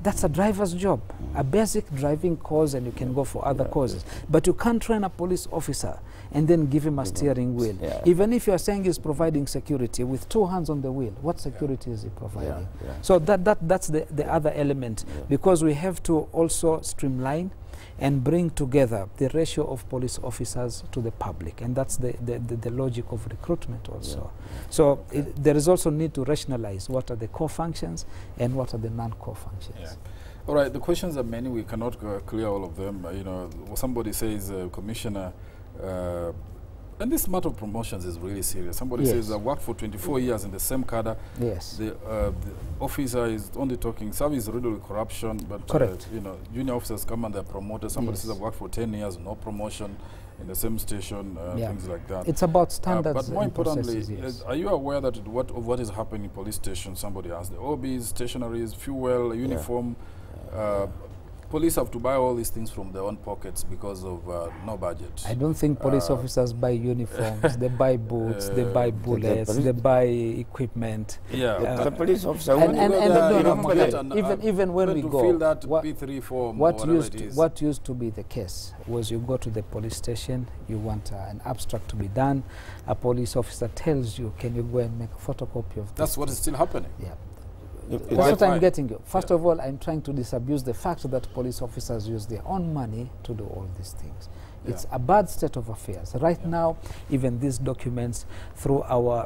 That's a driver's job, a basic driving course, and you can go for other courses. But you can't train a police officer and then give him a steering wheel. Even if you are saying he's providing security with 2 hands on the wheel, what security is he providing? So that's the other element, because we have to also streamline and bring together the ratio of police officers to the public, and that's the logic of recruitment also. So there is also need to rationalize what are the core functions and what are the non-core functions. All right, the questions are many. We cannot clear all of them. You know, somebody says, Commissioner, and this matter of promotions is really serious. Somebody says, I worked for 24 years in the same cadre. Yes. The officer is only talking service riddled with corruption, but you know, junior officers come and they're promoted. Somebody says, I've worked for 10 years, no promotion in the same station, things like that. It's about standards. But more importantly, are you aware that what is happening in police stations? Somebody asked, the OBs, stationaries, fuel, uniform. Police have to buy all these things from their own pockets because of no budget. I don't think police officers buy uniforms. They buy boots, they buy bullets, they buy equipment. The police officer, even when we go, fill that P3 form, what used to be the case was you go to the police station, you want an abstract to be done, a police officer tells you, can you go and make a photocopy of this? That's what is still happening. That's what I'm getting you. First of all, I'm trying to disabuse the fact that police officers use their own money to do all these things. It's a bad state of affairs. Right now, even these documents through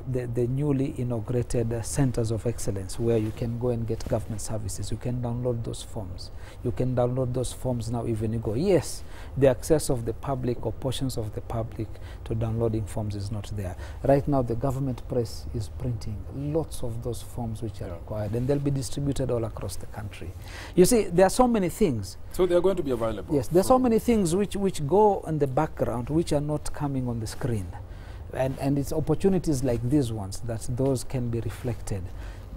the newly inaugurated centers of excellence, where you can go and get government services, you can download those forms. You can download those forms now even you go. Yes, the access of the public or portions of the public to downloading forms is not there. Right now, the government press is printing lots of those forms which are required, and they'll be distributed all across the country. You see, there are so many things. So they are going to be available. Yes, there are so many things which go in the background, which are not coming on the screen. And it's opportunities like these ones that those can be reflected.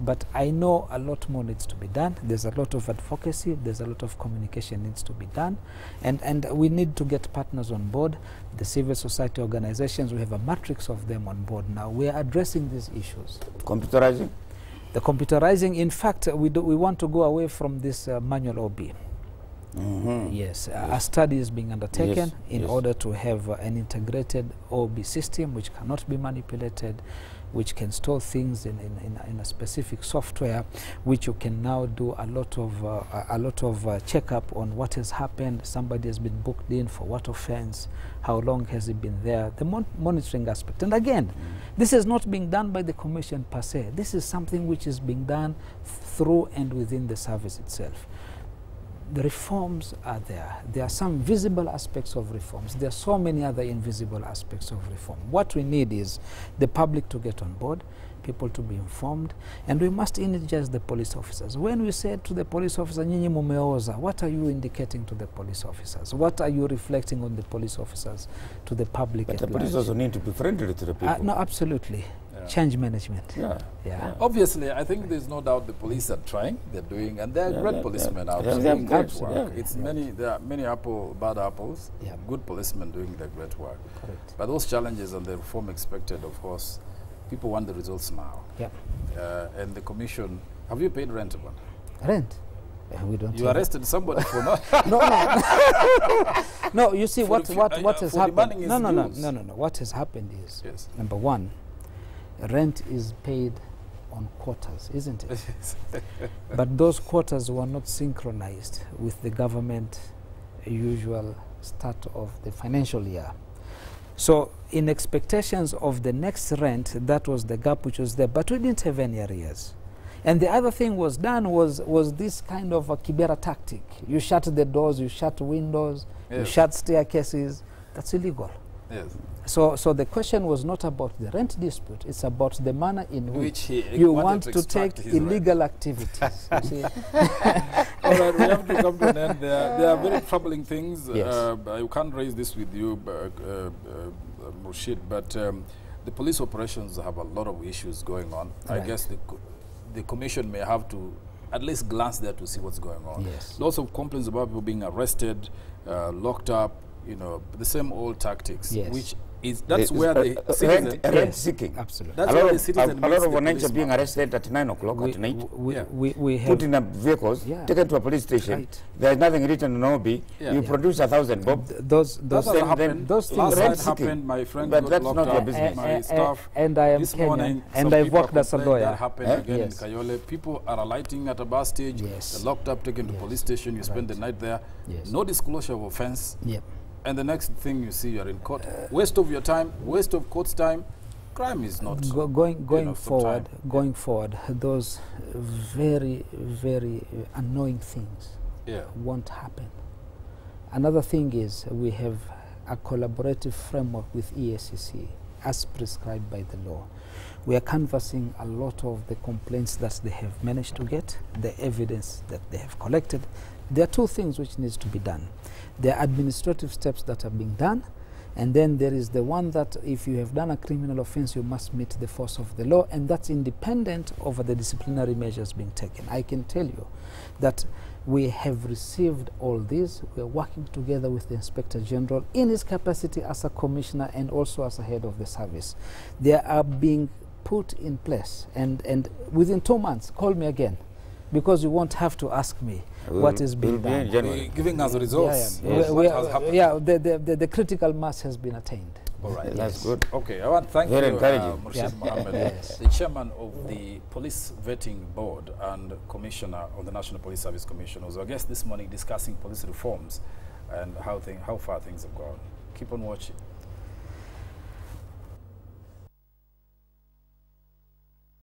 But I know a lot more needs to be done. There's a lot of advocacy, there's a lot of communication needs to be done. And we need to get partners on board. The civil society organizations, we have a matrix of them on board now. We are addressing these issues. Computerizing? The computerizing, in fact, we want to go away from this manual OB. Yes, a study is being undertaken in Yes. order to have an integrated OB system which cannot be manipulated, which can store things in a specific software, which you can now do a lot of checkup on what has happened. Somebody has been booked in for what offense, how long has he been there, the monitoring aspect. And again, this is not being done by the commission per se. This is something which is being done through and within the service itself. The reforms are there. There are some visible aspects of reforms. There are so many other invisible aspects of reform. What we need is the public to get on board, people to be informed, and we must energize the police officers. When we say to the police officer, "Nyinyi mumeoza," what are you indicating to the police officers? What are you reflecting on the police officers to the public? But the police also need to be friendly to the people. No, absolutely. Change management. Yeah. Obviously, I think there's no doubt the police are trying, they're doing, and they're great policemen out there doing great work. It's there are many bad apples, good policemen doing their great work. Correct. But those challenges and the reform expected, of course, people want the results now. Yeah. And the commission, have you paid rent upon? Rent? We don't. You arrested somebody for not. No, you see what has happened. No. What has happened is, number one, rent is paid on quotas, isn't it? But those quotas were not synchronized with the government usual start of the financial year. So in expectations of the next rent, that was the gap which was there, but we didn't have any arrears. And the other thing was done was this kind of a Kibera tactic. You shut the doors, you shut windows, you shut staircases. That's illegal. Yes. So the question was not about the rent dispute, it's about the manner in which you want to take illegal activities. You see? All right, we have to come to an end there. There are very troubling things. I can't raise this with you, Mushrid, but the police operations have a lot of issues going on. Right. I guess the commission may have to at least glance there to see what's going on. Yes. Lots of complaints about people being arrested, locked up, you know, the same old tactics, which that's where the citizen rent seeking. Absolutely. That's where the citizen a lot of Wananchi are being arrested at 9 o'clock at night. We have put in vehicles, taken to a police station. Right. There is nothing written in OB. You produce 1,000 bob. Those things last happened. My friend but got that's locked not your up. business. My staff. And I am this Kenyan, morning, and I've worked as a lawyer. That happened again in Kayole. People are alighting at a bus stage. They're locked up, taken to police station. You spend the night there. No disclosure of offense. And the next thing you see, you're in court. Waste of your time, waste of court's time. Crime is not going forward. Those very, very annoying things won't happen. Another thing is we have a collaborative framework with EACC as prescribed by the law. We are canvassing a lot of the complaints that they have managed to get, the evidence that they have collected. There are two things which needs to be done. There are administrative steps that are being done, and then there is the one that if you have done a criminal offense, you must meet the force of the law, and that's independent of the disciplinary measures being taken. I can tell you that we have received all these. We are working together with the Inspector General in his capacity as a commissioner and also as a head of the service. They are being put in place, and within 2 months, call me again, because you won't have to ask me what is being done. Giving us results. The critical mass has been attained. All right, that's good. Okay, I want to thank Very you, encouraging. Mushrid Mohammed, the chairman of the Police Vetting Board and commissioner of the National Police Service Commission, who was our guest this morning discussing police reforms and how far things have gone. Keep on watching.